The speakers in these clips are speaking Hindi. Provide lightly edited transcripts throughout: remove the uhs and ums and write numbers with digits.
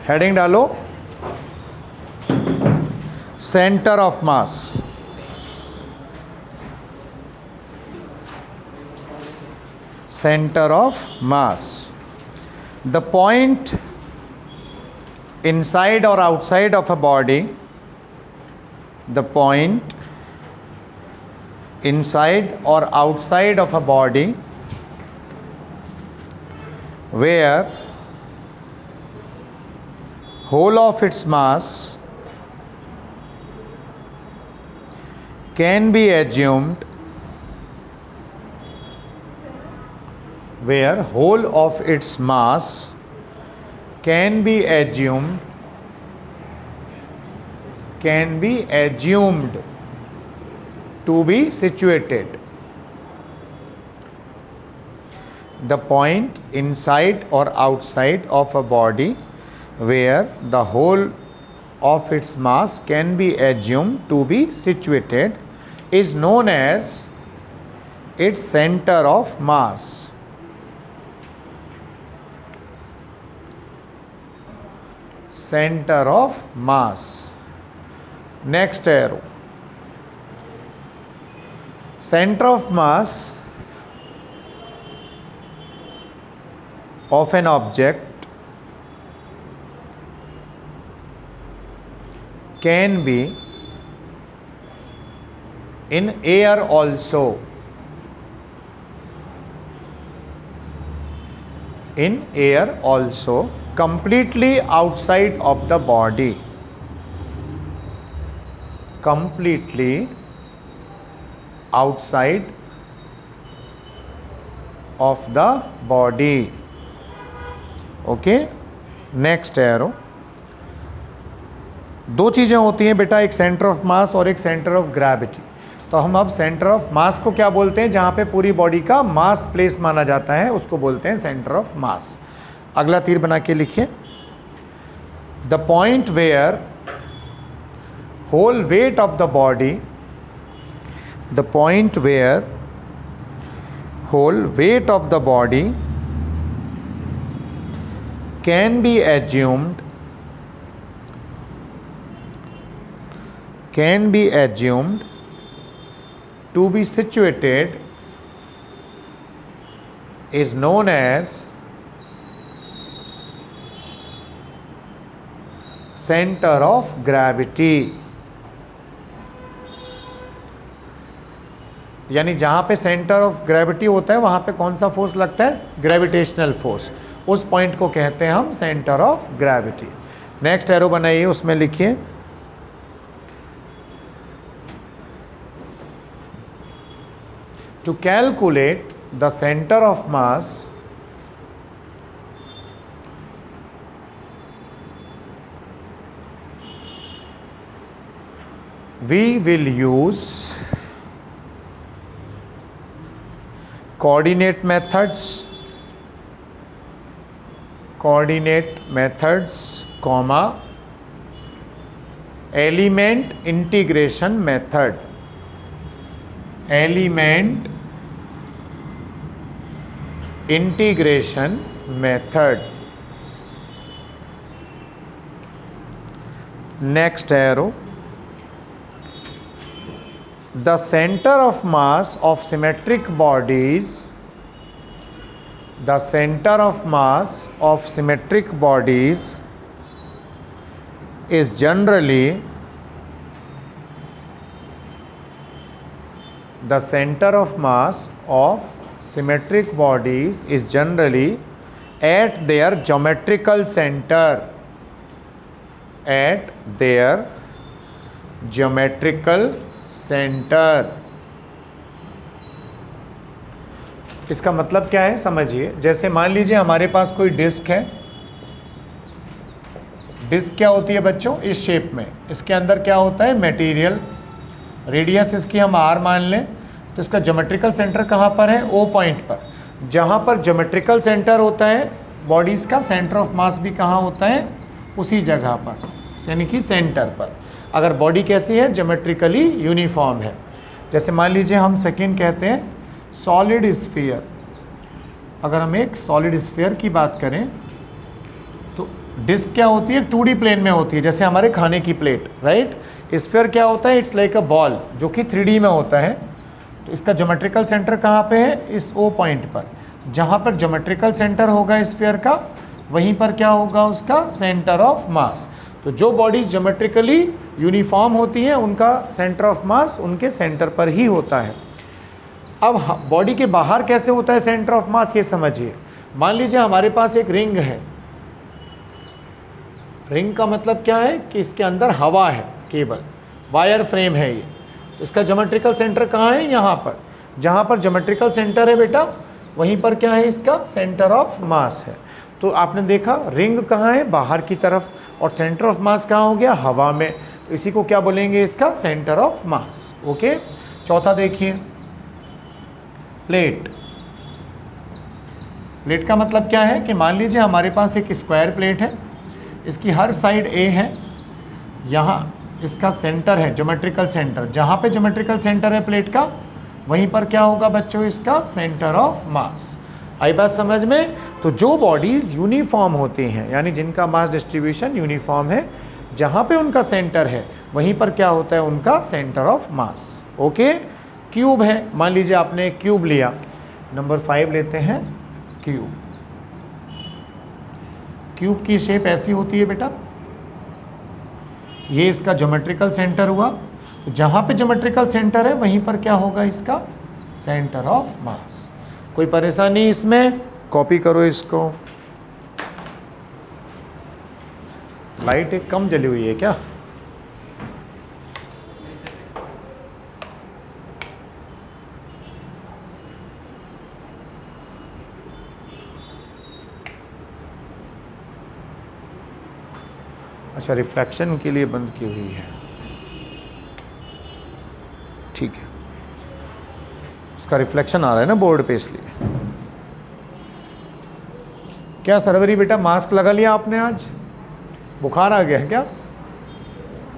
हेडिंग डालो centre of mass. Centre of mass, the point inside or outside of a body, the point inside or outside of a body where whole of its mass can be assumed, where whole of its mass can be assumed to be situated. The point inside or outside of a body where the whole of its mass can be assumed to be situated is known as its center of mass. Center of mass. Next arrow. Center of mass of an object can be in air also. In air also, completely outside of the body. Completely outside of the body. Okay, next arrow. दो चीज़ें होती हैं बेटा, एक सेंटर ऑफ मास और एक सेंटर ऑफ ग्रेविटी। तो हम अब सेंटर ऑफ मास को क्या बोलते हैं, जहाँ पे पूरी बॉडी का मास प्लेस माना जाता है उसको बोलते हैं सेंटर ऑफ मास। अगला तीर बना के लिखिए, the point where whole weight of the body, the point where whole weight of the body can be assumed to be situated is known as center of gravity। यानी जहां पे सेंटर ऑफ ग्रेविटी होता है वहां पे कौन सा फोर्स लगता है, ग्रेविटेशनल फोर्स। उस पॉइंट को कहते हैं हम centre of gravity. Next arrow बनाइए, उसमें लिखिए to calculate the center of mass we will use coordinate methods, comma element integration method, element integration method। Next arrow, the center of mass of symmetric bodies, the center of mass of symmetric bodies is generally, the center of mass of symmetric bodies is generally at their geometrical center, at their geometrical center। इसका मतलब क्या है समझिए, जैसे मान लीजिए हमारे पास कोई डिस्क है। डिस्क क्या होती है बच्चों, इस शेप में, इसके अंदर क्या होता है, मटेरियल। रेडियस इसकी हम r मान लें, तो इसका ज्योमेट्रिकल सेंटर कहाँ पर है, O पॉइंट पर। जहाँ पर ज्योमेट्रिकल सेंटर होता है बॉडीज का, सेंटर ऑफ मास भी कहाँ होता है, उसी जगह पर, यानी कि सेंटर पर। अगर बॉडी कैसी है, ज्योमेट्रिकली यूनिफॉर्म है। जैसे मान लीजिए हम सेकेंड कहते हैं सॉलिड स्फीयर। अगर हम एक सॉलिड स्फीयर की बात करें तो डिस्क क्या होती है, 2D प्लेन में होती है, जैसे हमारे खाने की प्लेट, राइट। स्फीयर क्या होता है, इट्स लाइक अ बॉल, जो कि 3D में होता है। तो इसका ज्योमेट्रिकल सेंटर कहाँ पे है, इस O पॉइंट पर। जहाँ पर ज्योमेट्रिकल सेंटर होगा स्फीयर का, वहीं पर क्या होगा उसका सेंटर ऑफ मास। तो जो बॉडीज ज्योमेट्रिकली यूनिफॉर्म होती हैं उनका सेंटर ऑफ मास उनके सेंटर पर ही होता है। अब बॉडी के बाहर कैसे होता है सेंटर ऑफ मास, ये समझिए। मान लीजिए हमारे पास एक रिंग है। रिंग का मतलब क्या है कि इसके अंदर हवा है, केवल वायर फ्रेम है ये। तो इसका ज्योमेट्रिकल सेंटर कहाँ है, यहाँ पर। जहाँ पर ज्योमेट्रिकल सेंटर है बेटा, वहीं पर क्या है, इसका सेंटर ऑफ मास है। तो आपने देखा रिंग कहाँ है, बाहर की तरफ, और सेंटर ऑफ मास कहाँ हो गया, हवा में। तो इसी को क्या बोलेंगे, इसका सेंटर ऑफ मास। ओके। चौथा देखिए, प्लेट। प्लेट का मतलब क्या है कि मान लीजिए हमारे पास एक स्क्वायर प्लेट है, इसकी हर साइड A है, यहाँ इसका सेंटर है ज्योमेट्रिकल सेंटर। जहाँ पे ज्योमेट्रिकल सेंटर है प्लेट का, वहीं पर क्या होगा बच्चों, इसका सेंटर ऑफ मास। आई बात समझ में। तो जो बॉडीज यूनिफॉर्म होती हैं, यानी जिनका मास डिस्ट्रीब्यूशन यूनिफॉर्म है, जहाँ पे उनका सेंटर है वहीं पर क्या होता है, उनका centre of mass. Okay. Cube है, मान लीजिए आपने एक क्यूब लिया, नंबर 5 लेते हैं क्यूब। क्यूब की शेप ऐसी होती है बेटा, ये इसका ज्योमेट्रिकल सेंटर हुआ। तो जहाँ पे ज्योमेट्रिकल सेंटर है वहीं पर क्या होगा, इसका सेंटर ऑफ मास। कोई परेशानी इसमें, कॉपी करो इसको। लाइट एक कम जली हुई है क्या, अच्छा रिफ्लेक्शन के लिए बंद की हुई है, ठीक है। उसका रिफ्लेक्शन आ रहा है ना बोर्ड पे, इसलिए। क्या सरवरी बेटा मास्क लगा लिया आपने, आज बुखार आ गया है क्या,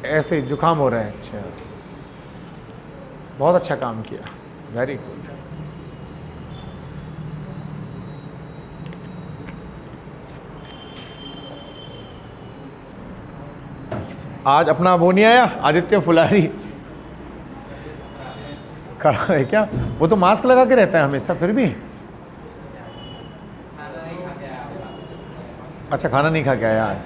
ऐसे जुकाम हो रहा है, अच्छा बहुत अच्छा काम किया, वेरी गुड। आज अपना वो नहीं आया आदित्य फुलारी, खड़ा है क्या, वो तो मास्क लगा के रहता है हमेशा, फिर भी अच्छा खाना नहीं खा के आया आज।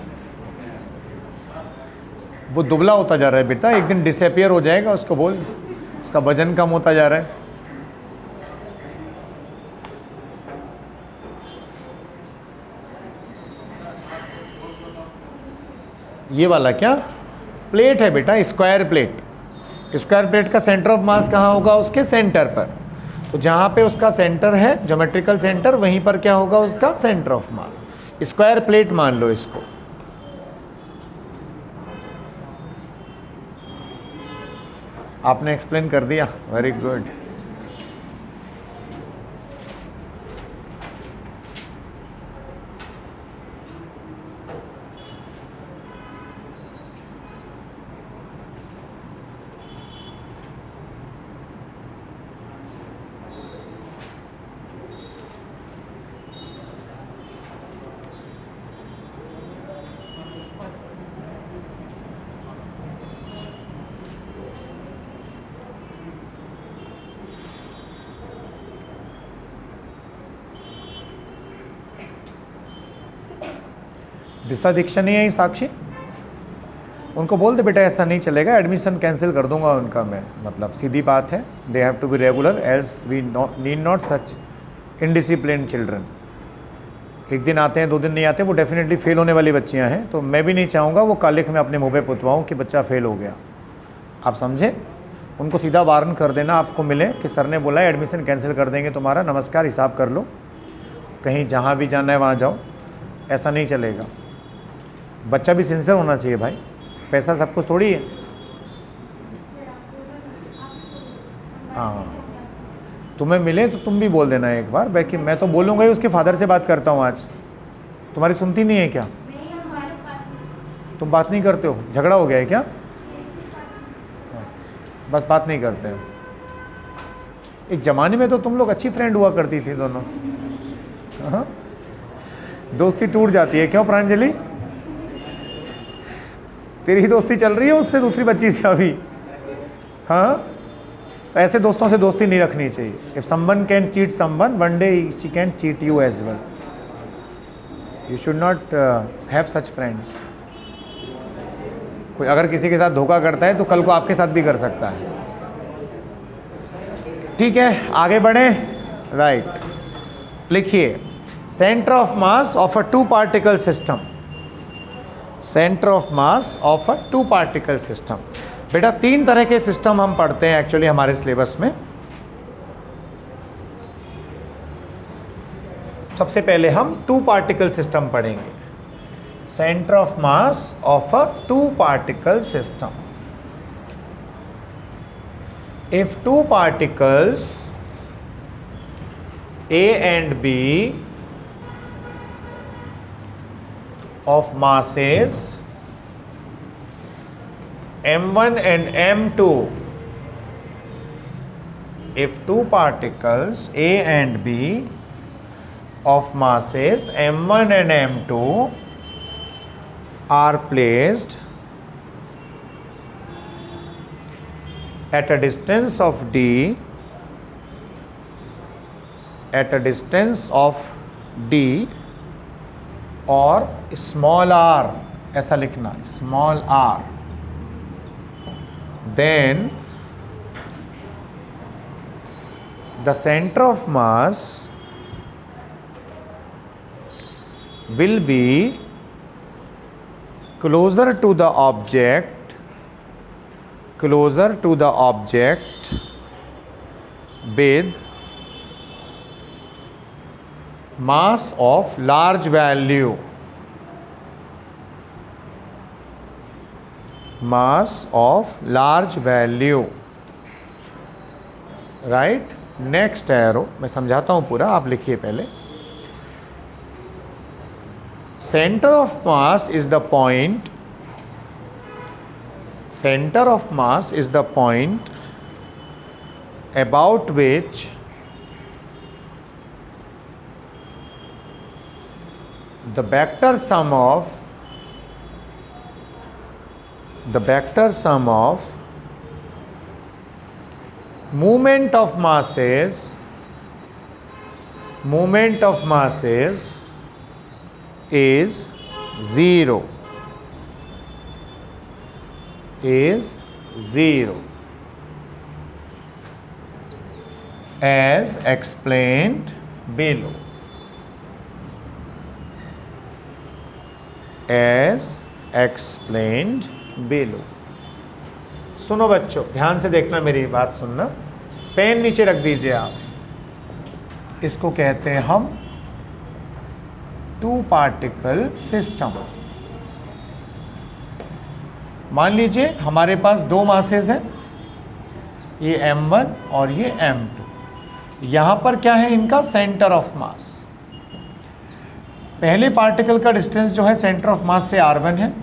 वो दुबला होता जा रहा है बेटा, एक दिन डिसअपियर हो जाएगा, उसको बोल, उसका वजन कम होता जा रहा है। ये वाला क्या प्लेट है बेटा, स्क्वायर प्लेट। स्क्वायर प्लेट का सेंटर ऑफ मास कहाँ होगा, उसके सेंटर पर। तो जहाँ पे उसका सेंटर है ज्योमेट्रिकल सेंटर, वहीं पर क्या होगा, उसका centre of mass. Square plate मान लो इसको। आपने एक्सप्लेन कर दिया, वेरी गुड। दिशा दीक्षा नहीं आई साक्षी, उनको बोल दे बेटा ऐसा नहीं चलेगा, एडमिशन कैंसिल कर दूंगा उनका मैं, मतलब सीधी बात है। They have to be regular else we need not such indiscipline children. एक दिन आते हैं, 2 दिन नहीं आते, वो डेफिनेटली फेल होने वाली बच्चियां हैं। तो मैं भी नहीं चाहूँगा वो कालिख में अपने मुँह पे पुतवाऊँ कि बच्चा फेल हो गया। आप समझे, उनको सीधा वार्न कर देना, आपको मिले कि सर ने बोला है एडमिशन कैंसिल कर देंगे तुम्हारा, नमस्कार, हिसाब कर लो, कहीं जहाँ भी जाना है वहाँ जाओ। ऐसा नहीं चलेगा। बच्चा भी सिंसियर होना चाहिए भाई, पैसा सब कुछ थोड़ी है। हाँ, तुम्हें मिले तो तुम भी बोल देना एक बार, बाकी मैं तो बोलूँगा ही, उसके फादर से बात करता हूँ आज। तुम्हारी सुनती नहीं है क्या, तुम बात नहीं करते हो, झगड़ा हो गया है क्या, बस बात नहीं करते हो। एक ज़माने में तो तुम लोग अच्छी फ्रेंड हुआ करती थी दोनों। हाँ, दोस्ती टूट जाती है क्यों प्रांजलि, तेरी दोस्ती चल रही है उससे, दूसरी बच्ची से अभी? हाँ, ऐसे दोस्तों से दोस्ती नहीं रखनी चाहिए. If someone can cheat someone, one day she can cheat you as well. You should not have such friends. कोई अगर किसी के साथ धोखा करता है तो कल को आपके साथ भी कर सकता है. ठीक है, आगे बढ़े. राइट, लिखिए centre of mass of a two particle system. Centre of mass of a two particle system. बेटा 3 तरह के सिस्टम हम पढ़ते हैं एक्चुअली हमारे सिलेबस में. सबसे पहले हम टू पार्टिकल सिस्टम पढ़ेंगे. Centre of mass of a two particle system. If two particles A and B of masses m1 and m2, if two particles A and B of masses m1 and m2 are placed at a distance of d, at a distance of d और small r, ऐसा लिखना small r, then the center of mass will be closer to the object, closer to the object with mass of large value, mass of large value. Right, next arrow मैं समझाता हूँ पूरा, आप लिखिए पहले. Centre of mass is the point, center of mass is the point about which the vector sum of movement of masses is 0. Is 0 as explained below. As explained below. सुनो बच्चों, ध्यान से देखना, मेरी बात सुनना. पेन नीचे रख दीजिए आप. इसको कहते हैं हम टू पार्टिकल सिस्टम. मान लीजिए हमारे पास 2 मासेस हैं, ये m1 और ये m2. यहाँ पर क्या है इनका सेंटर ऑफ मास. पहले पार्टिकल का डिस्टेंस जो है सेंटर ऑफ मास से r1 है,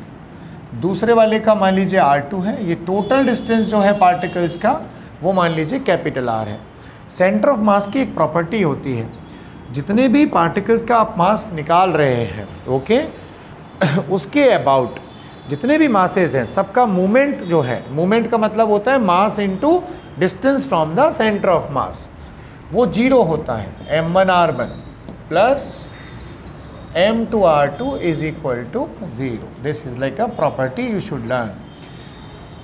दूसरे वाले का मान लीजिए r2 है. ये टोटल डिस्टेंस जो है पार्टिकल्स का वो मान लीजिए कैपिटल R है. सेंटर ऑफ मास की एक प्रॉपर्टी होती है, जितने भी पार्टिकल्स का आप मास निकाल रहे हैं, ओके, उसके अबाउट जितने भी मासेस हैं सबका मूवमेंट जो है, मूवमेंट का मतलब होता है mass into distance from the centre of mass, वो 0 होता है. m1r1 plus m2r2 is equal to 0. This is like a property you should learn.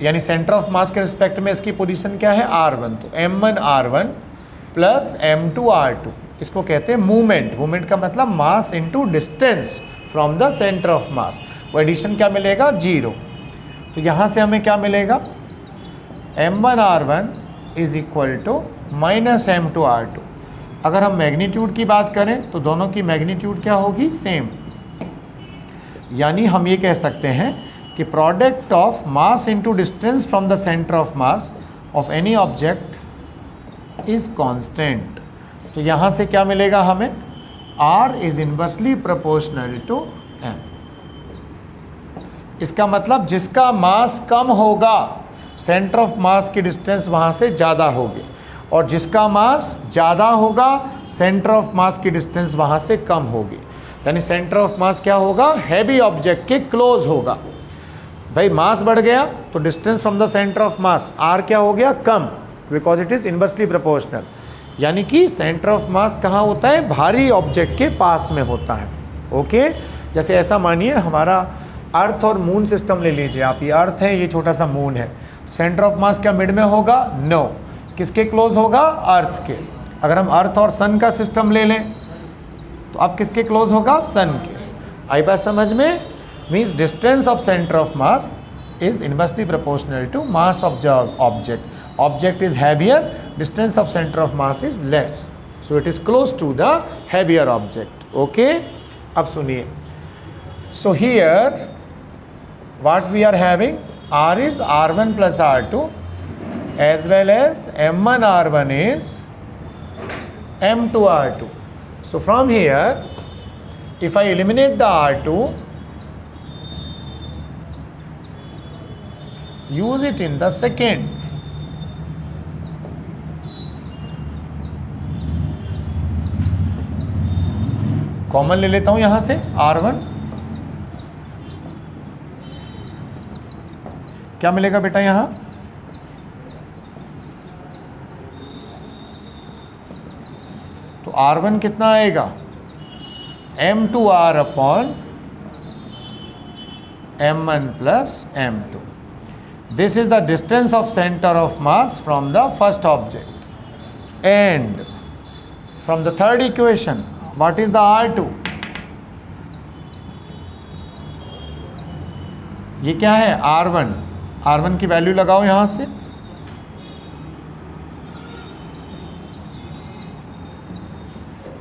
यानी सेंटर ऑफ मास के रिस्पेक्ट में इसकी पोजीशन क्या है, r1. तो m1r1 प्लस m2r2, इसको कहते हैं मूवमेंट. मूवमेंट का मतलब मास into distance from the centre of mass. वो एडिशन क्या मिलेगा, 0. तो यहाँ से हमें क्या मिलेगा, m1r1 is equal to minus m2r2. अगर हम मैग्नीट्यूड की बात करें तो दोनों की मैग्नीट्यूड क्या होगी, सेम. यानी हम ये कह सकते हैं कि product of mass into distance from the centre of mass of any object is constant. तो यहाँ से क्या मिलेगा हमें, r is inversely proportional to m. इसका मतलब जिसका मास कम होगा सेंटर ऑफ मास की डिस्टेंस वहाँ से ज़्यादा होगी, और जिसका मास ज़्यादा होगा सेंटर ऑफ मास की डिस्टेंस वहाँ से कम होगी. यानी सेंटर ऑफ मास क्या होगा, हैवी ऑब्जेक्ट के क्लोज होगा. भाई मास बढ़ गया तो distance from the centre of mass r क्या हो गया, कम, because it is inversely proportional. यानी कि सेंटर ऑफ मास कहाँ होता है, भारी ऑब्जेक्ट के पास में होता है। ओके, जैसे ऐसा मानिए हमारा अर्थ और मून सिस्टम ले लीजिए आप, ये अर्थ है, ये छोटा सा मून है, सेंटर ऑफ मास क्या मिड में होगा, नो, किसके क्लोज होगा, अर्थ के। अगर हम अर्थ और सन का सिस्टम ले लें तो अब किसके क्लोज होगा, सन के। आई बात समझ में, means distance of centre of mass is inversely proportional to mass of the object. Object is heavier, distance of center of mass is less, so it is close to the heavier object. Okay, अब सुनिए, so here what we are having, R is R1 plus R2 as well as M1 R1 is M2 R2. So from here if I eliminate the R2, use it in the second, common ले लेता हूं यहां से R1, क्या मिलेगा बेटा यहां, तो R1 कितना आएगा, M2R upon M1 plus M2. This is the distance of center of mass from the first object. And from the third equation, what is the R2? ये क्या है, R1. R1 की वैल्यू लगाओ यहां से,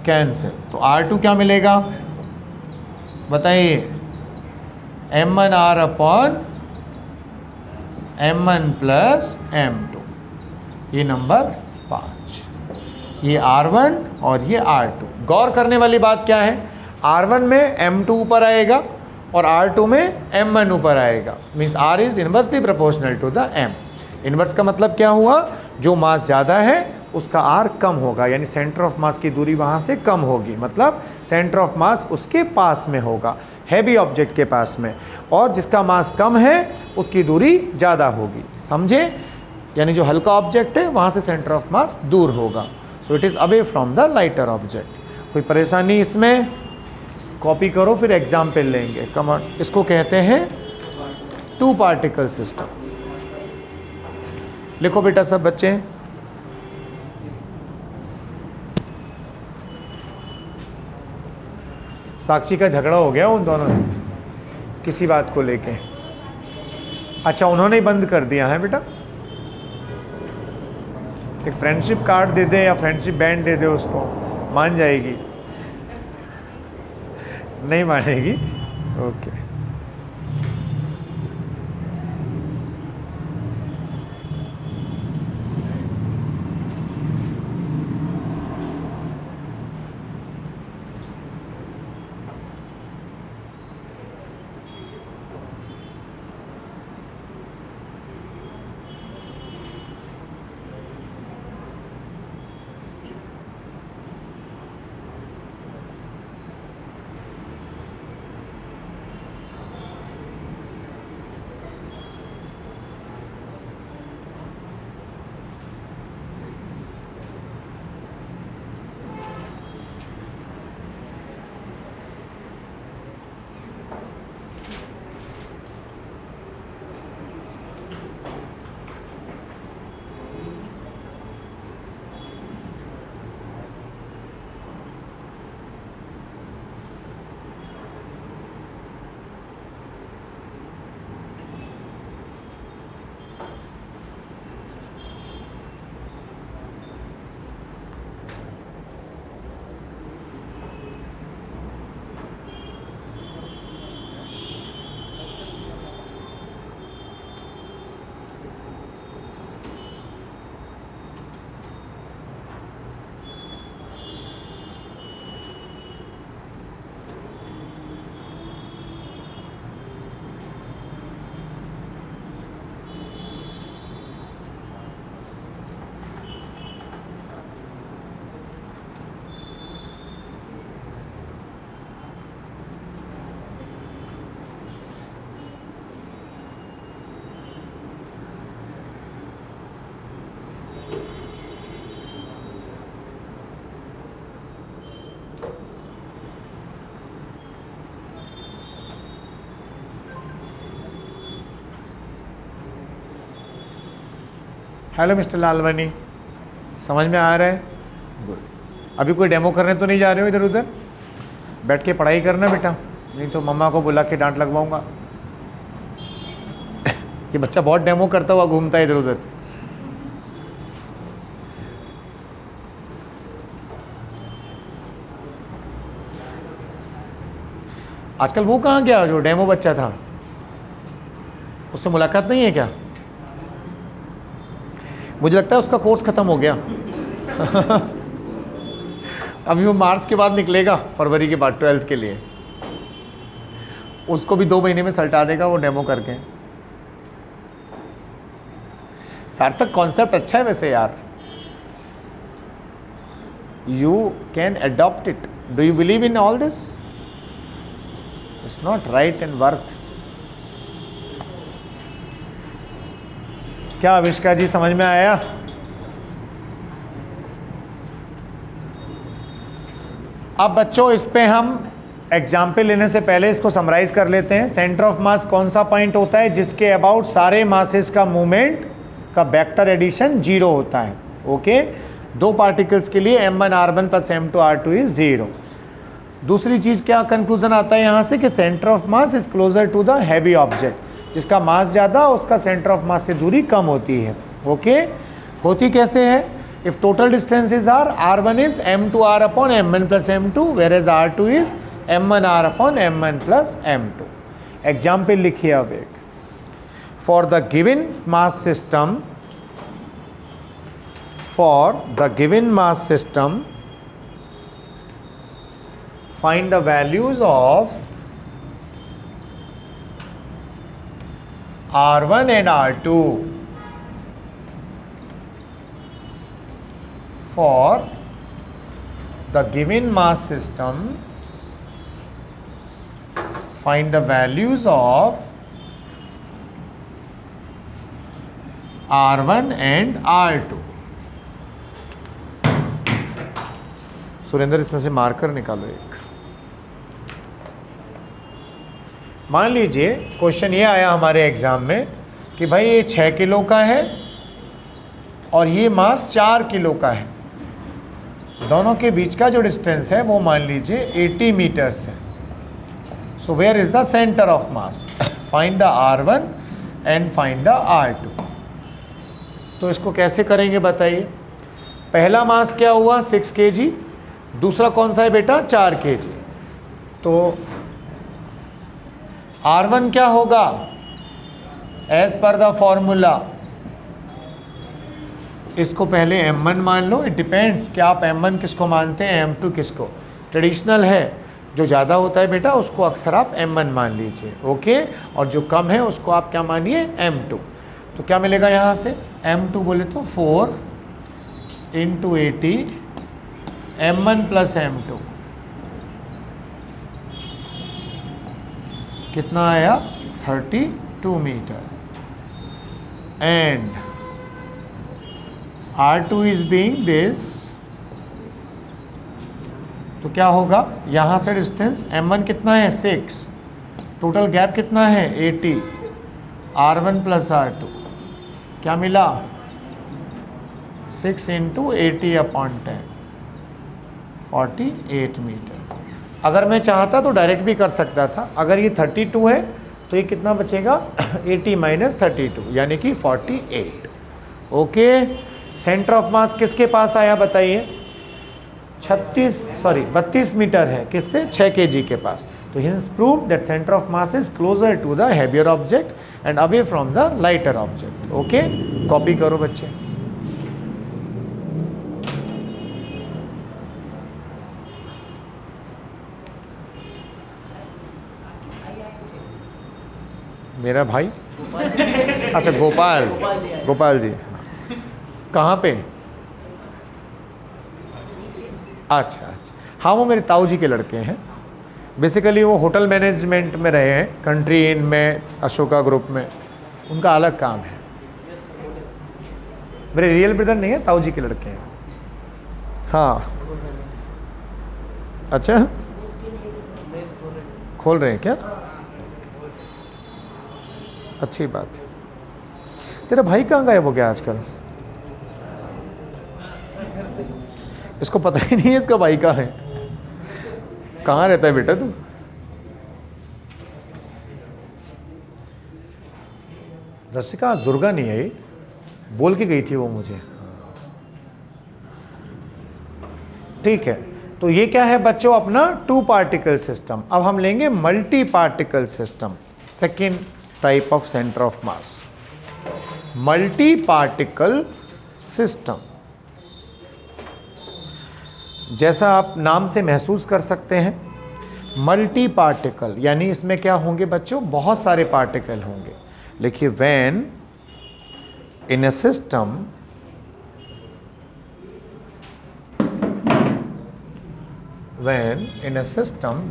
कैंसिल, तो R2 क्या मिलेगा बताइए, M1R upon M1 plus M2, ये नंबर 5, ये R1 और ये R2। गौर करने वाली बात क्या है, R1 में M2 ऊपर आएगा और R2 में M1 ऊपर आएगा, means R is inversely proportional to the M। Inverse का मतलब क्या हुआ, जो मास ज़्यादा है उसका R कम होगा, यानी सेंटर ऑफ मास की दूरी वहाँ से कम होगी, मतलब सेंटर ऑफ मास उसके पास में होगा, हैवी ऑब्जेक्ट के पास में, और जिसका मास कम है उसकी दूरी ज़्यादा होगी, समझे, यानी जो हल्का ऑब्जेक्ट है वहाँ से सेंटर ऑफ मास दूर होगा, so it is away from the lighter object. कोई परेशानी इसमें, कॉपी करो फिर एग्जाम्पल लेंगे। कम इसको कहते हैं टू पार्टिकल सिस्टम। लिखो बेटा सब बच्चे, साक्षी का झगड़ा हो गया उन दोनों से किसी बात को लेके, अच्छा उन्होंने ही बंद कर दिया है बेटा, एक फ्रेंडशिप कार्ड दे दे या फ्रेंडशिप बैंड दे दे उसको, मान जाएगी, नहीं मानेगी, ओके। हेलो मिस्टर लालवानी, समझ में आ रहा है? गुड। अभी कोई डेमो करने तो नहीं जा रहे हो इधर उधर? बैठ के पढ़ाई करना बेटा, नहीं तो मम्मा को बुला के डांट लगवाऊंगा। ये बच्चा बहुत डेमो करता हुआ घूमता है इधर उधर। आजकल वो कहाँ गया जो डेमो बच्चा था? उससे मुलाकात नहीं है क्या? मुझे लगता है उसका कोर्स खत्म हो गया। अभी वो मार्च के बाद निकलेगा, फरवरी के बाद 12th के लिए। उसको भी 2 महीने में सल्टा देगा वो डेमो करके। सार्थक कॉन्सेप्ट अच्छा है वैसे यार, you can adopt it. Do you believe in all this? It's not right and worth. क्या आविष्कार जी समझ में आया? अब बच्चों इस पे हम एग्जाम्पल लेने से पहले इसको समराइज कर लेते हैं। सेंटर ऑफ मास कौन सा पॉइंट होता है जिसके अबाउट सारे मासेस का मूवमेंट का वेक्टर एडिशन 0 होता है? ओके, 2 पार्टिकल्स के लिए m1 r1 plus m2 r2 is 0। दूसरी चीज क्या कंक्लूजन आता है यहां से कि centre of mass is closer to the heavy object. जिसका मास ज़्यादा उसका सेंटर ऑफ मास से दूरी कम होती है। ओके, होती कैसे है? If total distances are r1 is m2 r upon m1 plus m2 whereas r2 is m1 r upon m1 plus m2। Example लिखिए अब एक। For the given mass system, for the given mass system find the values of R1 and R2 for the given mass system. Find the values of R1 and R2। Surendra इसमें से मार्कर निकालो एक। मान लीजिए क्वेश्चन ये आया हमारे एग्जाम में कि भाई ये 6 किलो का है और ये मास 4 किलो का है। दोनों के बीच का जो डिस्टेंस है वो मान लीजिए 80 मीटर्स है। So where is the centre of mass? Find the R1 and find the R2। तो इसको कैसे करेंगे बताइए? पहला मास क्या हुआ? 6 kg। दूसरा कौन सा है बेटा? 4 kg। तो R1 क्या होगा? एज पर द फॉर्मूला इसको पहले M1 मान लो। इट डिपेंड्स कि आप M1 किसको मानते हैं, M2 किसको। ट्रेडिशनल है जो ज़्यादा होता है बेटा उसको अक्सर आप M1 मान लीजिए। ओके, और जो कम है उसको आप क्या मानिए? M2। तो क्या मिलेगा यहाँ से? M2 बोले तो 4 × 80 M1 प्लस M2 कितना आया? 32 metre. And R2 is being this. तो क्या होगा? यहाँ से डिस्टेंस M1 कितना है? 6। टोटल गैप कितना है? 80। R1 प्लस R2 क्या मिला? 6 × 80 अपॉन 10 48 मीटर। अगर मैं चाहता तो डायरेक्ट भी कर सकता था। अगर ये 32 है तो ये कितना बचेगा? 80 - 32 यानी कि 48। ओके, सेंटर ऑफ मास किसके पास आया बताइए? 32 मीटर है। किससे? 6 kg के पास। तो hence prove that centre of mass is closer to the heavier object and away from the lighter object. Okay, copy करो बच्चे। मेरा भाई? अच्छा, गोपाल जी कहाँ पे? अच्छा। हाँ, वो मेरे ताऊ जी के लड़के हैं। बेसिकली वो होटल मैनेजमेंट में रहे हैं, कंट्री इन में, अशोका ग्रुप में। उनका अलग काम है। मेरे रियल ब्रदर नहीं है, ताऊ जी के लड़के हैं। हाँ, अच्छा, खोल रहे हैं क्या? अच्छी बात है। तेरा भाई कहाँ गायब हो गया आजकल? इसको पता ही नहीं है इसका भाई कहाँ है। कहाँ रहता है बेटा तू? रसिका आज दुर्गा नहीं आई, बोल के गई थी वो मुझे। ठीक है, तो ये क्या है बच्चों अपना टू पार्टिकल सिस्टम। अब हम लेंगे multi particle system, second type of centre of mass, multi particle system. जैसा आप नाम से महसूस कर सकते हैं, मल्टी पार्टिकल यानी इसमें क्या होंगे बच्चों, बहुत सारे पार्टिकल होंगे। लिखिए, when in a system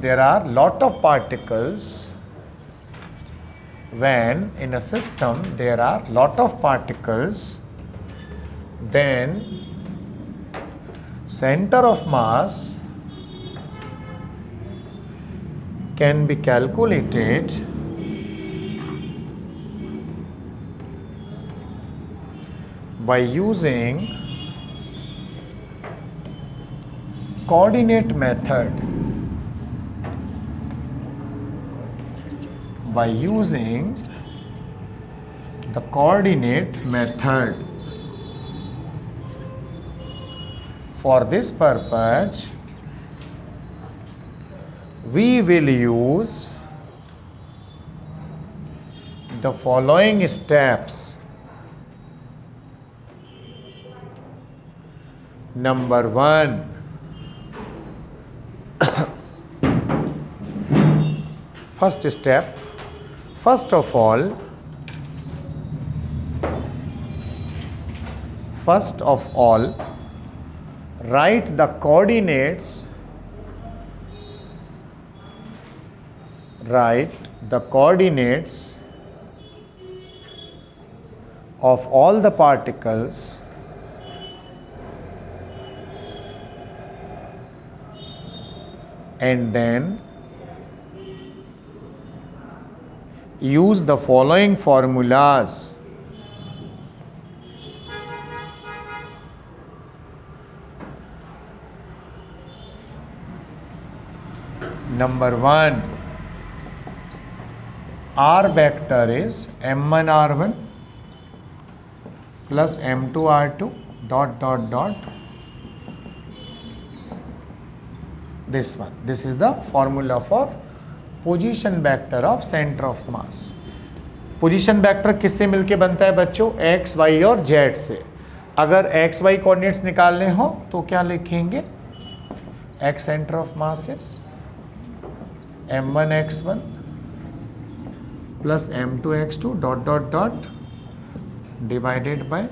there are lot of particles, when in a system there are lot of particles, then center of mass can be calculated by using coordinate method, by using the coordinate method. For this purpose we will use the following steps. Number 1, first step, first of all write the coordinates, of all the particles and then use the following formulas. Number 1, R vector is m1 r1 plus m2 r2 dot dot dot this one. This is the formula for position vector of centre of mass. Position vector किससे मिलके बनता है बच्चों, एक्स वाई और जेड से। अगर एक्स वाई कोऑर्डिनेट्स निकालने हो तो क्या लिखेंगे, x centre of mass is m1 x1 plus m2 x2 dot dot dot divided by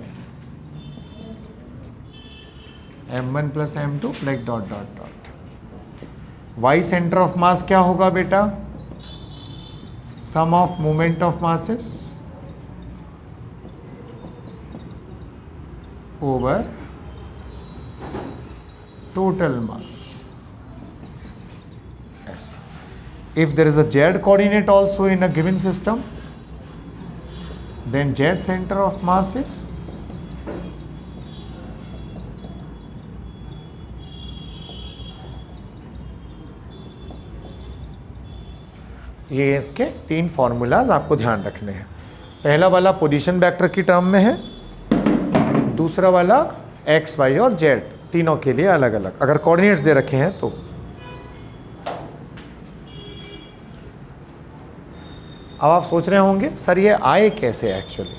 m1 plus m2 like dot dot dot. Y centre of mass क्या होगा बेटा, sum of moment of masses over total mass. ऐसा। if there is a z coordinate also in a given system, then z center of mass is ये इसके 3 फॉर्मूलाज आपको ध्यान रखने हैं। पहला वाला पोजीशन वेक्टर की टर्म में है, दूसरा वाला एक्स वाई और जेड तीनों के लिए अलग अलग अगर कोऑर्डिनेट्स दे रखे हैं तो। अब आप सोच रहे होंगे सर ये आए कैसे, एक्चुअली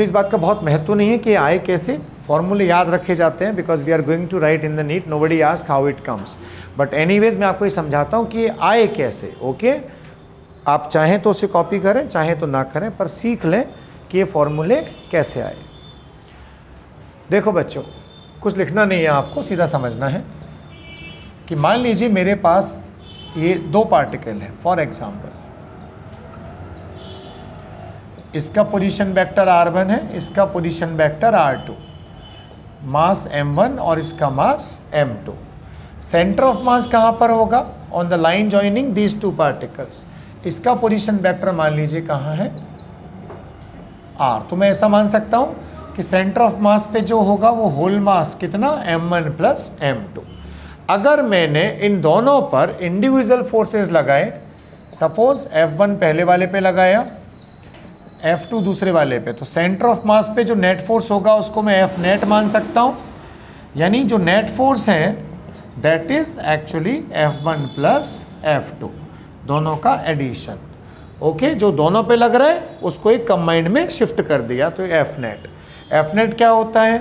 इस बात का बहुत महत्व नहीं है कि आए कैसे, फॉर्मूले याद रखे जाते हैं because we are going to write in the NEET, nobody ask how it comes, but anyways मैं आपको ये समझाता हूँ कि ये आए कैसे। ओके, आप चाहें तो उसे कॉपी करें, चाहें तो ना करें, पर सीख लें कि ये फॉर्मूले कैसे आए। देखो बच्चों, कुछ लिखना नहीं है आपको, सीधा समझना है कि मान लीजिए मेरे पास ये 2 पार्टिकल हैं। फॉर एग्जाम्पल इसका पोजीशन वेक्टर r1 है, इसका पोजीशन वेक्टर r2, मास m1 और इसका मास m2। सेंटर ऑफ मास कहाँ पर होगा, on the line joining these 2 particles. इसका पोजीशन वेक्टर मान लीजिए कहाँ है, r। तो मैं ऐसा मान सकता हूँ कि सेंटर ऑफ मास पे जो होगा वो होल मास कितना m1 प्लस m2। अगर मैंने इन दोनों पर इंडिविजुअल फोर्सेस लगाए, सपोज F1 पहले वाले पे लगाया, F2 दूसरे वाले पे, तो सेंटर ऑफ मास पे जो नेट फोर्स होगा उसको मैं F नेट मान सकता हूँ। यानी जो नेट फोर्स है that is actually F1 plus F2, दोनों का एडिशन। ओके, जो दोनों पे लग रहा है उसको एक कंबाइंड में शिफ्ट कर दिया, तो F नेट। F नेट क्या होता है?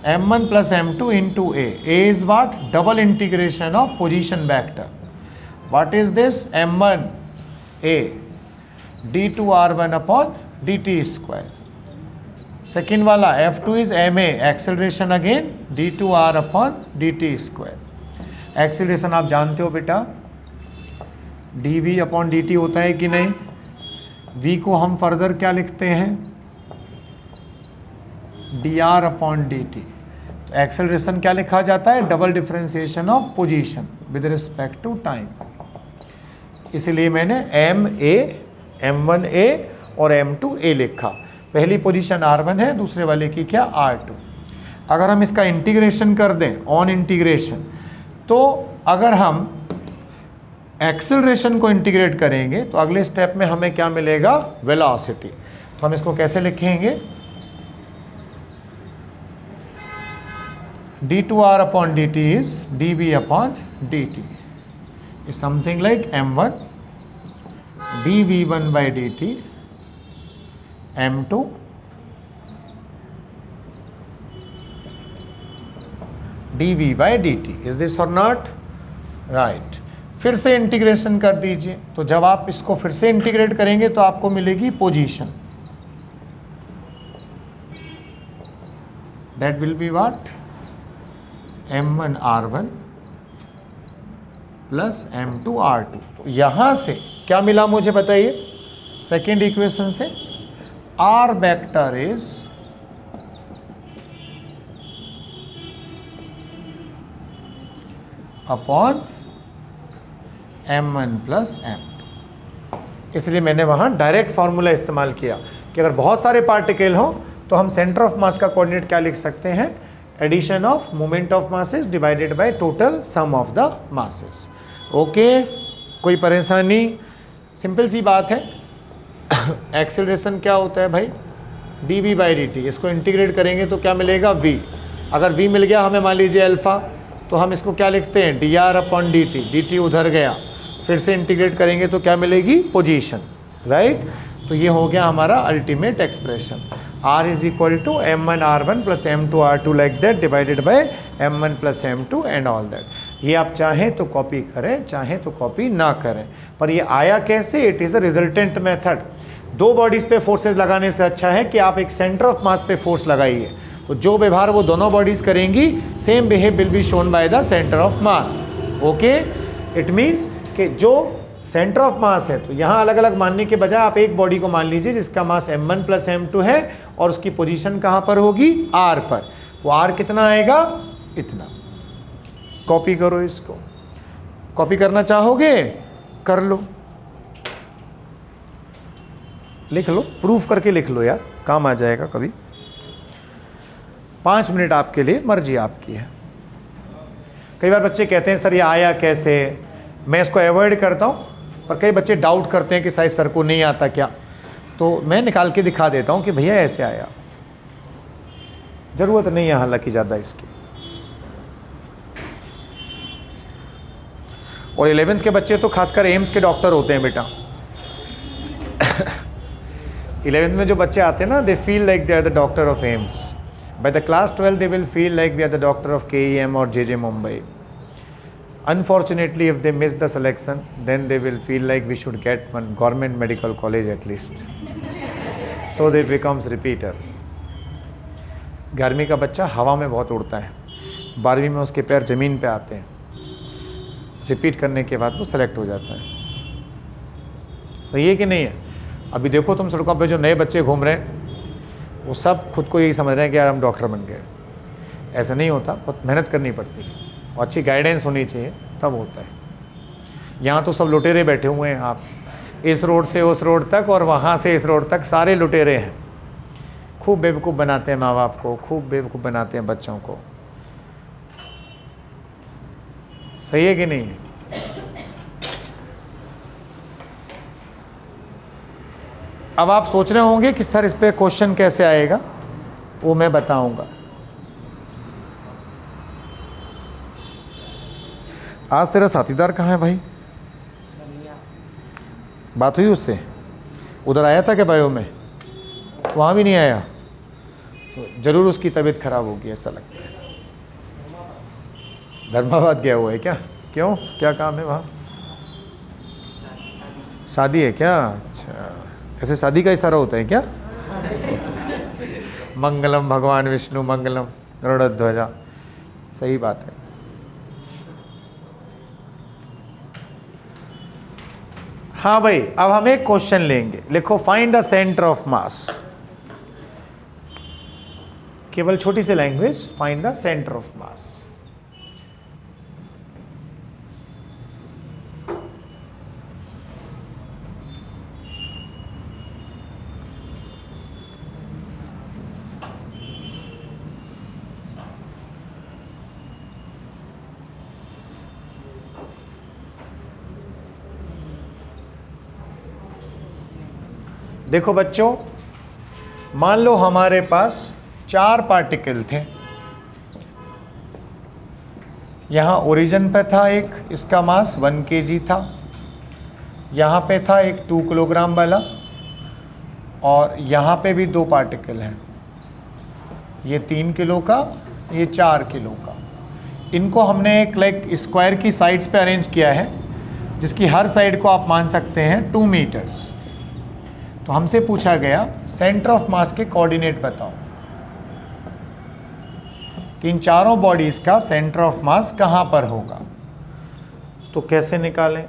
M1 plus M2 into A is what? Double integration of position vector. What is this? M1 A d2r1 upon dt square. Second वाला F2 is ma, acceleration again d2r upon dt square. Acceleration आप जानते हो बेटा, dv अपॉन dt होता है कि नहीं? v को हम फर्दर क्या लिखते हैं? dr upon dt। तो एक्सेलरेशन क्या लिखा जाता है? Double differentiation of position with respect to time. इसलिए मैंने m1a और m2a लिखा। पहली पोजीशन r1 है, दूसरे वाले की क्या? r2। अगर हम इसका इंटीग्रेशन कर दें, ऑन इंटीग्रेशन, तो अगर हम एक्सेलरेशन को इंटीग्रेट करेंगे तो अगले स्टेप में हमें क्या मिलेगा? वेलोसिटी। तो हम इसको कैसे लिखेंगे? d2r upon dt is dv upon dt is something like m1 dv1 by dt m2 dv by dt। is this or not? right। फिर से इंटीग्रेशन कर दीजिए, तो जब आप इसको फिर से इंटीग्रेट करेंगे तो आपको मिलेगी position, that will be what? m1 r1 plus m2 r2। तो यहां से क्या मिला मुझे बताइए? सेकेंड इक्वेशन से r vector is upon m1 plus m2। इसलिए मैंने वहां डायरेक्ट फॉर्मूला इस्तेमाल किया कि अगर बहुत सारे पार्टिकल हो तो हम सेंटर ऑफ मास का कोऑर्डिनेट क्या लिख सकते हैं? Addition of moment of masses divided by total sum of the masses. Okay, कोई परेशानी? सिंपल सी बात है। एक्सेलरेशन क्या होता है भाई? dv by dt। इसको इंटीग्रेट करेंगे तो क्या मिलेगा? v। अगर v मिल गया हमें, मान लीजिए अल्फा, तो हम इसको क्या लिखते हैं? dr upon dt। dt उधर गया, फिर से इंटीग्रेट करेंगे तो क्या मिलेगी? पोजीशन। राइट। तो ये हो गया हमारा ultimate expression, r is equal to m1 r1 plus m2 r2 like that divided by m1 plus m2 and all that. ये आप चाहें तो कॉपी करें, चाहें तो कॉपी ना करें, पर ये आया कैसे? It is a resultant method. दो बॉडीज़ पे फोर्सेस लगाने से अच्छा है कि आप एक सेंटर ऑफ मास पे फोर्स लगाइए, तो जो व्यवहार वो दोनों बॉडीज़ करेंगी, same behave will be shown by the centre of mass. Okay, it means कि जो सेंटर ऑफ मास है, तो यहाँ अलग अलग मानने के बजाय आप एक बॉडी को मान लीजिए जिसका मास m1 प्लस m2 है और उसकी पोजीशन कहाँ पर होगी? r पर। वो r कितना आएगा? इतना। कॉपी करो इसको। कॉपी करना चाहोगे? कर लो, लिख लो, प्रूफ करके लिख लो यार, काम आ जाएगा कभी। 5 मिनट आपके लिए, मर्जी आपकी है। कई बार बच्चे कहते हैं सर ये आया कैसे? मैं इसको अवॉइड करता हूँ, पर कई बच्चे डाउट करते हैं कि शायद सर को नहीं आता क्या, तो मैं निकाल के दिखा देता हूँ कि भैया ऐसे आया। ज़रूरत नहीं है हालांकि ज़्यादा इसकी। और 11th के बच्चे तो खासकर एम्स के डॉक्टर होते हैं बेटा। 11th में जो बच्चे आते हैं ना, they feel like they are the doctor of AIIMS. By the class 12 they will feel like we are the doctor of KEM और JJ Mumbai. Unfortunately, if they miss the selection, then they will feel like we should get one government medical college at least, so they becomes repeater. 11वीं का बच्चा हवा में बहुत उड़ता है, 12वीं में उसके पैर ज़मीन पे आते हैं, रिपीट करने के बाद वो सेलेक्ट हो जाता है। सही है कि नहीं है? अभी देखो तुम सड़कों पे जो नए बच्चे घूम रहे हैं, वो सब खुद को यही समझ रहे हैं कि यार हम डॉक्टर बन गए। ऐसा नहीं होता, बहुत मेहनत करनी पड़ती है और अच्छी गाइडेंस होनी चाहिए, तब होता है। यहाँ तो सब लुटेरे बैठे हुए हैं, आप इस रोड से उस रोड तक और वहाँ से इस रोड तक सारे लुटेरे हैं। खूब बेवकूफ़ बनाते हैं माँ बाप को, खूब बेवकूफ़ बनाते हैं बच्चों को। सही है कि नहीं? अब आप सोच रहे होंगे कि सर इस पे क्वेश्चन कैसे आएगा, वो मैं बताऊंगा। आज तेरा साथीदार कहाँ है भाई? बात हुई उससे? उधर आया था क्या बायो में? वहाँ भी नहीं आया, तो जरूर उसकी तबीयत खराब होगी ऐसा लगता है। धर्माबाद गया हुआ है क्या? क्यों, क्या काम है वहाँ? शादी है क्या? अच्छा, ऐसे शादी का इशारा होता है क्या? मंगलम भगवान विष्णु मंगलम गरुड़ध्वजा, सही बात है। हाँ भाई, अब हम एक क्वेश्चन लेंगे। लिखो find the centre of mass. केवल छोटी सी language, find the centre of mass. देखो बच्चों, मान लो हमारे पास 4 पार्टिकल थे। यहां ओरिजिन पे था एक, इसका मास 1 kg था। यहां पे था एक 2 किलोग्राम वाला, और यहां पे भी 2 पार्टिकल हैं, ये 3 किलो का, ये 4 किलो का। इनको हमने एक लाइक स्क्वायर की साइड्स पे अरेंज किया है, जिसकी हर साइड को आप मान सकते हैं 2 मीटर्स। तो हमसे पूछा गया सेंटर ऑफ मास के कोऑर्डिनेट बताओ कि इन चारों बॉडीज का सेंटर ऑफ मास कहां पर होगा। तो कैसे निकालें?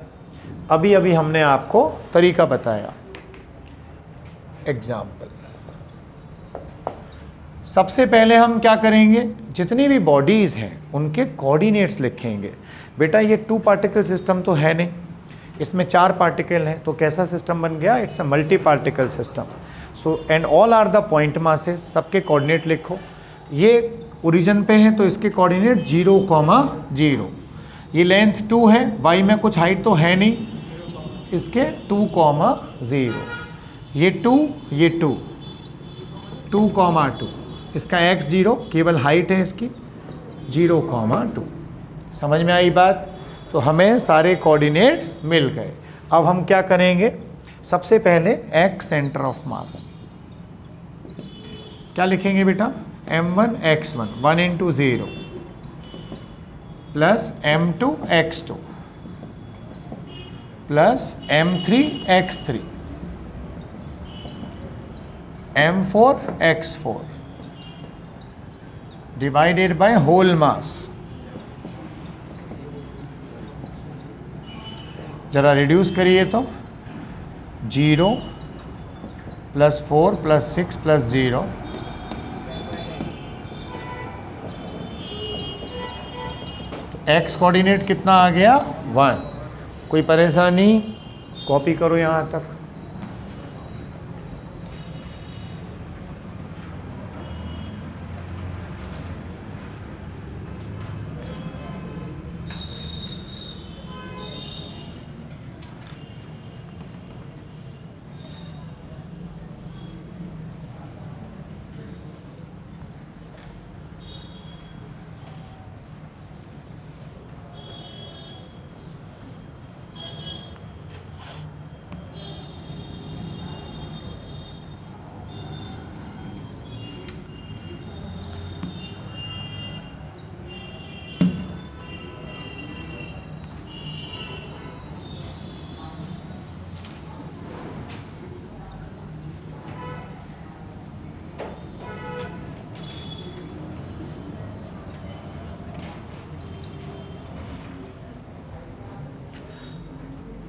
अभी अभी हमने आपको तरीका बताया। एग्जाम्पल, सबसे पहले हम क्या करेंगे, जितनी भी बॉडीज हैं उनके कोऑर्डिनेट्स लिखेंगे। बेटा ये 2 पार्टिकल सिस्टम तो है नहीं, इसमें 4 पार्टिकल हैं, तो कैसा सिस्टम बन गया? It's a multi particle system. So and all are the point masses, सबके कोऑर्डिनेट लिखो। ये ओरिजिन पे है तो इसके कोऑर्डिनेट 0,0। ये लेंथ 2 है, y में कुछ हाइट तो है नहीं, इसके 2,0। ये 2, ये 2, 2,2। इसका x 0, केवल हाइट है इसकी 0,2। समझ में आई बात? तो हमें सारे कोऑर्डिनेट्स मिल गए। अब हम क्या करेंगे? सबसे पहले x सेंटर ऑफ मास क्या लिखेंगे बेटा? m1 x1 1 into 0 plus m2 x2 plus m3 x3 m4 x4 divided by whole mass. जरा रिड्यूस करिए तो 0 plus 4 plus 6 plus 0, x coordinate कितना आ गया? 1। कोई परेशानी? कॉपी करो यहाँ तक।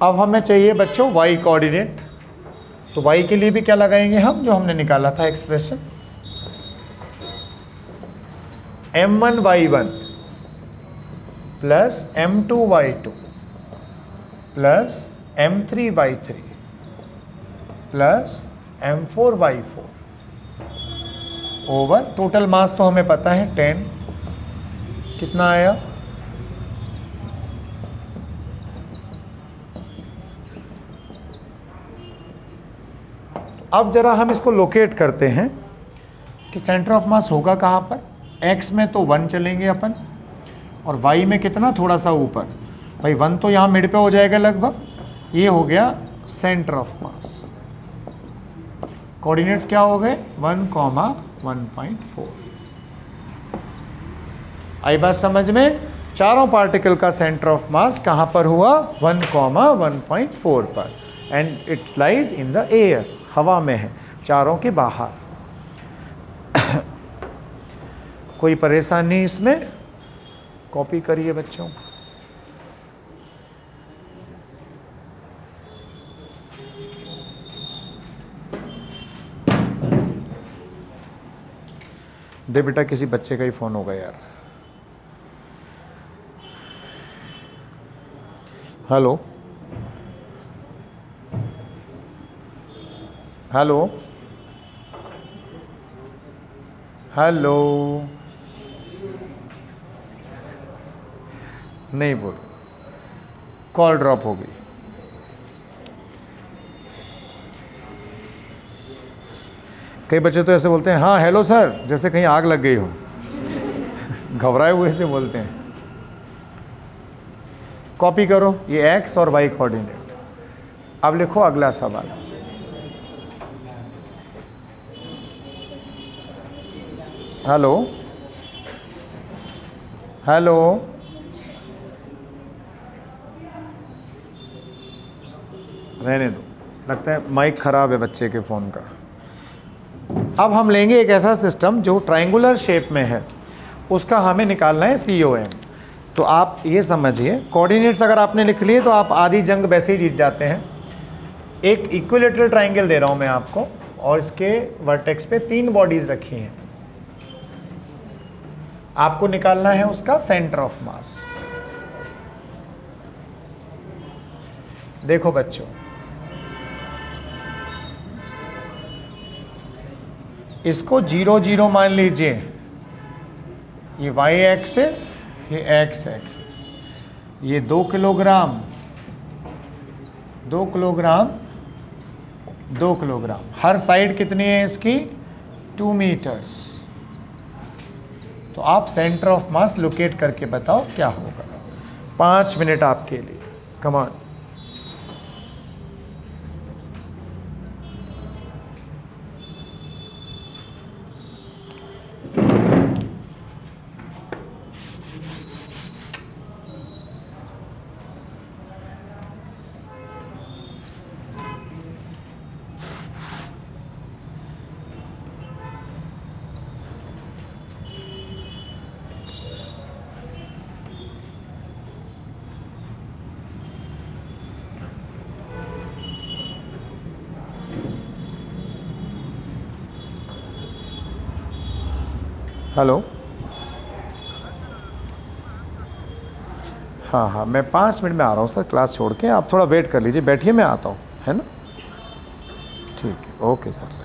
अब हमें चाहिए बच्चों y कोऑर्डिनेट। तो y के लिए भी क्या लगाएंगे हम, जो हमने निकाला था expression, m1 y1 plus m2 y2 plus m3 y3 plus m4 y4 over total मास तो हमें पता है 10, कितना आया, अब जरा हम इसको लोकेट करते हैं कि सेंटर ऑफ मास होगा कहाँ पर। x में तो 1 चलेंगे अपन, और y में कितना, थोड़ा सा ऊपर। भाई 1 तो यहाँ मिड पे हो जाएगा लगभग, ये हो गया सेंटर ऑफ मास। कोऑर्डिनेट्स क्या हो गए, 1, 1.4। आई बात समझ में, चारों पार्टिकल का सेंटर ऑफ मास कहाँ पर हुआ, 1, 1.4 पर, and it lies in the air, हवा में है, चारों के बाहर। कोई परेशानी इसमें, कॉपी करिए बच्चों। दे बेटा, किसी बच्चे का ही फोन होगा यार। हेलो हेलो हेलो, नहीं बोल, कॉल ड्रॉप हो गई। कई बच्चे तो ऐसे बोलते हैं, हाँ हेलो सर, जैसे कहीं आग लग गई हो। घबराए हुए से बोलते हैं। कॉपी करो ये x और y कोऑर्डिनेट। अब लिखो अगला सवाल। हेलो हेलो, रहने दो, लगता है माइक खराब है बच्चे के फ़ोन का। अब हम लेंगे एक ऐसा सिस्टम जो ट्रायंगुलर शेप में है, उसका हमें निकालना है COM। तो आप ये समझिए, कोऑर्डिनेट्स अगर आपने लिख लिए तो आप आधी जंग वैसे ही जीत जाते हैं। एक इक्विलेटरल ट्रायंगल दे रहा हूँ मैं आपको, और इसके वर्टेक्स पे 3 बॉडीज रखी हैं। आपको निकालना है उसका सेंटर ऑफ मास। देखो बच्चों, इसको 0, 0 मान लीजिए, ये y एक्सिस, ये x एक्सिस, ये 2 किलोग्राम 2 किलोग्राम 2 किलोग्राम, हर साइड कितनी है इसकी, 2 मीटर्स। तो आप सेंटर ऑफ मास लोकेट करके बताओ क्या होगा। 5 मिनट आपके लिए, कम ऑन। हेलो, हाँ हाँ, मैं 5 मिनट में आ रहा हूँ सर, क्लास छोड़ के। आप थोड़ा वेट कर लीजिए, बैठिए, मैं आता हूँ, है ना। ठीक है, ओके सर, राइट।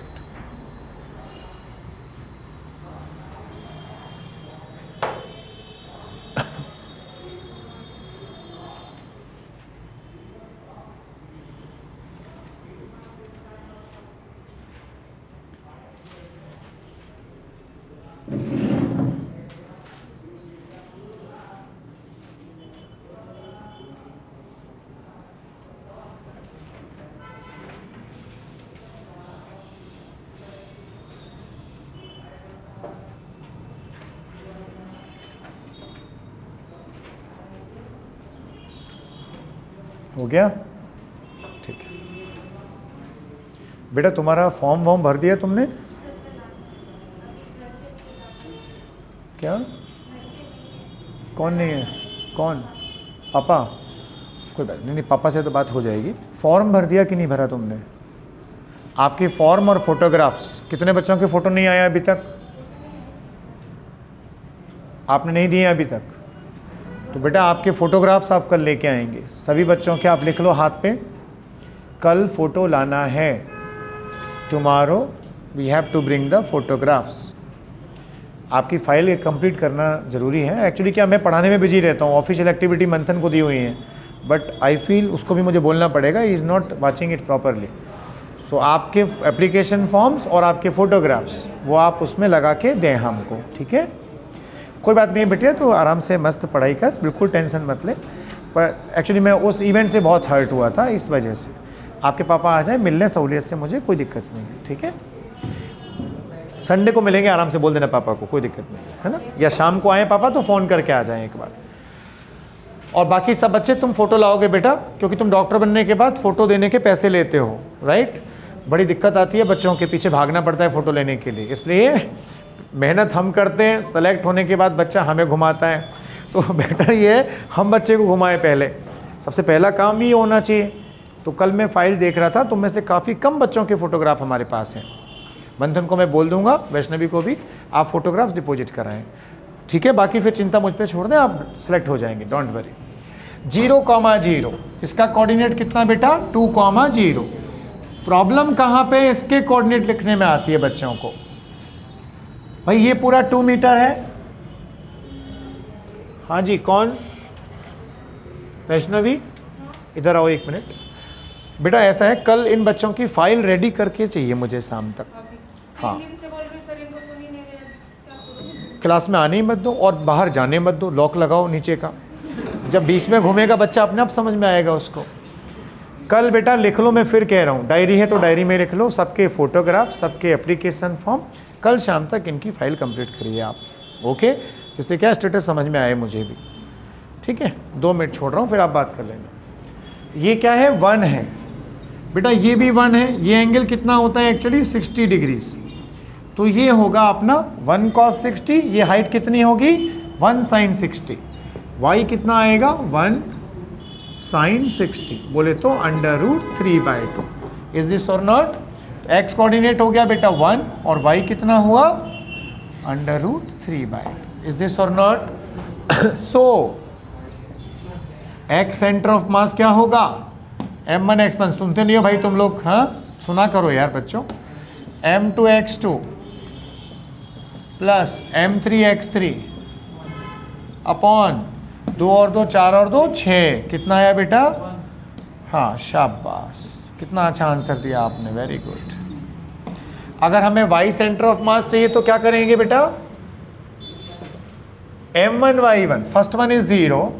हो गया, ठीक है बेटा। तुम्हारा फॉर्म वॉर्म भर दिया तुमने क्या? कौन नहीं है, कौन? पापा? कोई बात नहीं, पापा से तो बात हो जाएगी। फॉर्म भर दिया कि नहीं भरा तुमने? आपके फॉर्म और फोटोग्राफ्स, कितने बच्चों के फोटो नहीं आया अभी तक? आपने नहीं दिए अभी तक? तो बेटा आपके फोटोग्राफ्स आप कल लेके आएंगे, सभी बच्चों के। आप लिख लो हाथ पे, कल फोटो लाना है। Tomorrow we have to bring the photographs. आपकी फाइल कंप्लीट करना ज़रूरी है। एक्चुअली क्या, मैं पढ़ाने में बिजी रहता हूँ, ऑफिशियल एक्टिविटी मंथन को दी हुई है, बट आई फील उसको भी मुझे बोलना पड़ेगा, he is not watching it properly. So आपके एप्लीकेशन फॉर्म्स और आपके फ़ोटोग्राफ्स वो आप उसमें लगा के दें हमको, ठीक है। कोई बात नहीं बेटे, तो आराम से मस्त पढ़ाई कर, बिल्कुल टेंशन मत ले। पर एक्चुअली मैं उस इवेंट से बहुत हर्ट हुआ था, इस वजह से। आपके पापा आ जाए मिलने सहूलियत से, मुझे कोई दिक्कत नहीं है, ठीक है। संडे को मिलेंगे, आराम से बोल देना पापा को, कोई दिक्कत नहीं है ना। या शाम को आए पापा तो फ़ोन करके आ जाएं एक बार। और बाकी सब बच्चे तुम फ़ोटो लाओगे बेटा, क्योंकि तुम डॉक्टर बनने के बाद फ़ोटो देने के पैसे लेते हो, राइट। बड़ी दिक्कत आती है, बच्चों के पीछे भागना पड़ता है फ़ोटो लेने के लिए, इसलिए मेहनत हम करते हैं, सेलेक्ट होने के बाद बच्चा हमें घुमाता है। तो बेटर ये है हम बच्चे को घुमाएं पहले, सबसे पहला काम ही होना चाहिए। तो कल मैं फाइल देख रहा था, तो में से काफ़ी कम बच्चों के फ़ोटोग्राफ हमारे पास हैं। मंथन को मैं बोल दूंगा, वैष्णवी को भी, आप फ़ोटोग्राफ्स डिपॉजिट कराएं, ठीक है। बाकी फिर चिंता मुझ पे छोड़ दें, आप सेलेक्ट हो जाएंगे, डोंट वरी। 0,0 इसका कोऑर्डिनेट कितना बेटा, 2,0। प्रॉब्लम कहाँ पे इसके कोऑर्डिनेट लिखने में आती है बच्चों को, भाई ये पूरा 2 मीटर है। हाँ जी, कौन, वैष्णवी इधर आओ 1 मिनट बेटा। ऐसा है, कल इन बच्चों की फाइल रेडी करके चाहिए मुझे शाम तक। हाँ, क्लास में आने ही मत दो और बाहर जाने मत दो, लॉक लगाओ नीचे का। जब बीच में घूमेगा बच्चा अपने आप समझ में आएगा उसको। कल बेटा लिख लो, मैं फिर कह रहा हूँ, डायरी है तो डायरी में लिख लो सबके फ़ोटोग्राफ, सबके एप्लीकेशन फॉर्म। कल शाम तक इनकी फ़ाइल कंप्लीट करिए आप, ओके। जिससे क्या स्टेटस समझ में आए मुझे भी, ठीक है। 2 मिनट छोड़ रहा हूँ, फिर आप बात कर लेना। ये क्या है, 1 है बेटा, ये भी 1 है। ये एंगल कितना होता है एक्चुअली, 60 डिग्रीज। तो ये होगा अपना 1 cos 60। ये हाइट कितनी होगी, 1 sin 60। y कितना आएगा, 1 sin 60, बोले तो √3/2। इज दिस और नॉट। x कोऑर्डिनेट हो गया बेटा 1 और y कितना हुआ, √3/2। इज दिस और not. So x centre of mass क्या होगा, m1 x1। सुनते नहीं हो भाई तुम लोग, हाँ सुना करो यार बच्चों। m2 x2 plus m3 x3 upon 2 और 2 4 और 2 6। कितना आया बेटा, हाँ शाबाश, कितना अच्छा आंसर दिया आपने, वेरी गुड। अगर हमें y सेंटर ऑफ मास चाहिए तो क्या करेंगे बेटा, m1 y1, first one is 0,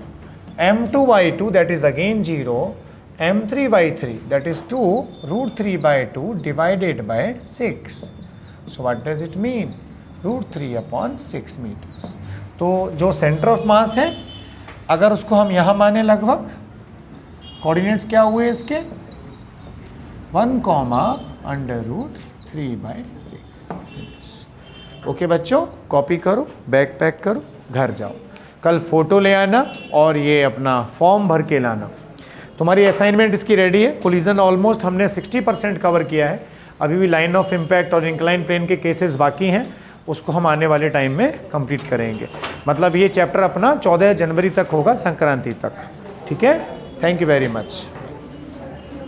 m2 y2 that is again 0, m3 y3 that is 2 √3/2 divided by 6। So what does it mean, √3/6 metres. तो जो सेंटर ऑफ मास है, अगर उसको हम यहाँ माने लगभग, कोऑर्डिनेट्स क्या हुए इसके, 1, √3/6। ओके बच्चों, कॉपी करो, बैग पैक करो, घर जाओ। कल फोटो ले आना और ये अपना फॉर्म भर के लाना। तुम्हारी असाइनमेंट इसकी रेडी है। कोलिजन ऑलमोस्ट हमने 60% कवर किया है। अभी भी लाइन ऑफ इम्पैक्ट और इंक्लाइन प्लेन के केसेस बाकी हैं, उसको हम आने वाले टाइम में कंप्लीट करेंगे। मतलब ये चैप्टर अपना 14 जनवरी तक होगा, संक्रांति तक, ठीक है। Thank you very much.